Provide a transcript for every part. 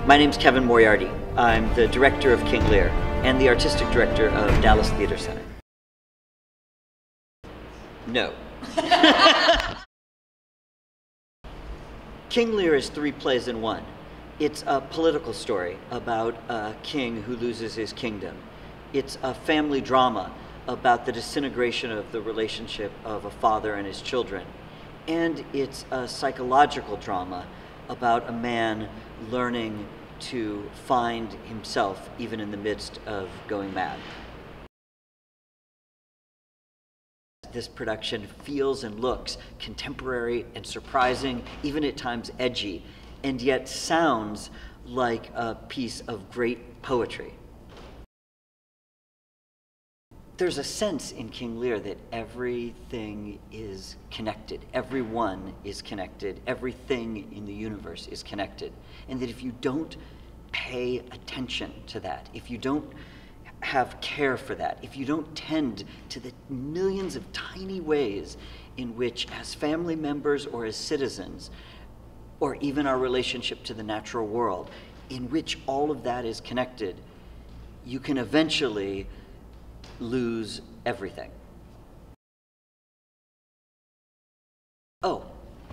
My name's Kevin Moriarty. I'm the director of King Lear and the artistic director of Dallas Theater Center. No. King Lear is 3 plays in one. It's a political story about a king who loses his kingdom. It's a family drama about the disintegration of the relationship of a father and his children. And it's a psychological drama about a man learning to find himself even in the midst of going mad. This production feels and looks contemporary and surprising, even at times edgy, and yet sounds like a piece of great poetry. There's a sense in King Lear that everything is connected, everyone is connected, everything in the universe is connected, and that if you don't pay attention to that, if you don't have care for that, if you don't tend to the millions of tiny ways in which, as family members or as citizens, or even our relationship to the natural world, in which all of that is connected, you can eventually lose everything. Oh,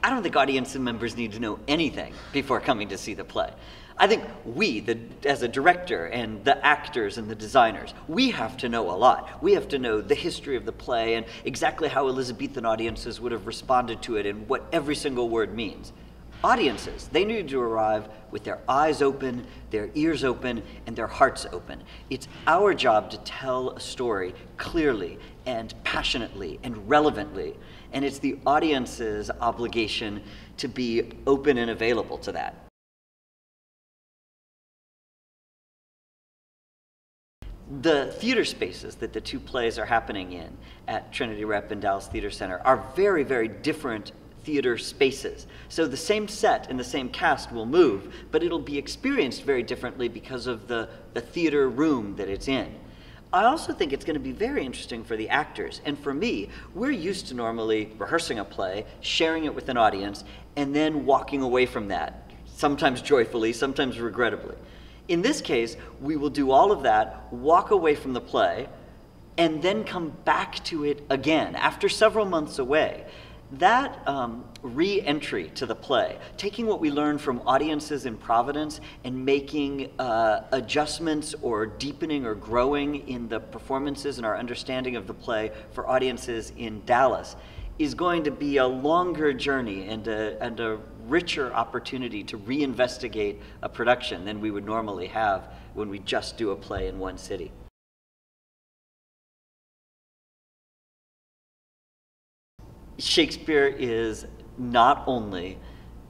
I don't think audience members need to know anything before coming to see the play. I think we, as a director and the actors and the designers, we have to know a lot. We have to know the history of the play and exactly how Elizabethan audiences would have responded to it and what every single word means. Audiences, they need to arrive with their eyes open, their ears open, and their hearts open. It's our job to tell a story clearly and passionately and relevantly, and it's the audience's obligation to be open and available to that. The theater spaces that the 2 plays are happening in at Trinity Rep and Dallas Theater Center are very, very different theater spaces. So the same set and the same cast will move, but it'll be experienced very differently because of the theater room that it's in. I also think it's going to be very interesting for the actors, and for me, we're used to normally rehearsing a play, sharing it with an audience, and then walking away from that, sometimes joyfully, sometimes regrettably. In this case, we will do all of that, walk away from the play, and then come back to it again after several months away. That re-entry to the play, taking what we learned from audiences in Providence and making adjustments or deepening or growing in the performances and our understanding of the play for audiences in Dallas, is going to be a longer journey and a richer opportunity to reinvestigate a production than we would normally have when we just do a play in one city. Shakespeare is not only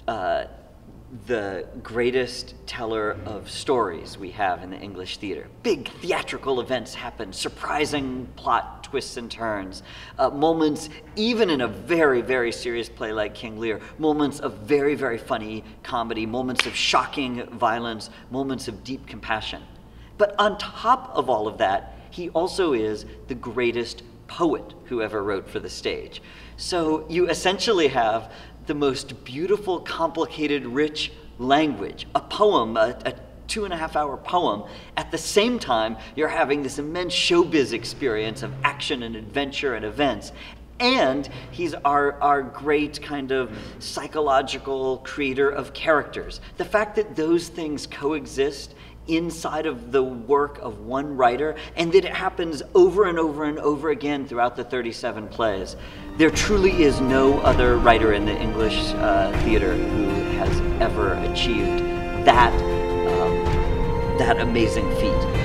the greatest teller of stories we have in the English theater. Big theatrical events happen, surprising plot twists and turns, moments, even in a very, very serious play like King Lear, moments of very, very funny comedy, moments of shocking violence, moments of deep compassion. But on top of all of that, he also is the greatest poet who ever wrote for the stage. So you essentially have the most beautiful, complicated, rich language, a poem, a 2.5-hour poem. At the same time, you're having this immense showbiz experience of action and adventure and events. And he's our great kind of psychological creator of characters. The fact that those things coexist inside of the work of one writer, and that it happens over and over and over again throughout the 37 plays. There truly is no other writer in the English theater who has ever achieved that amazing feat.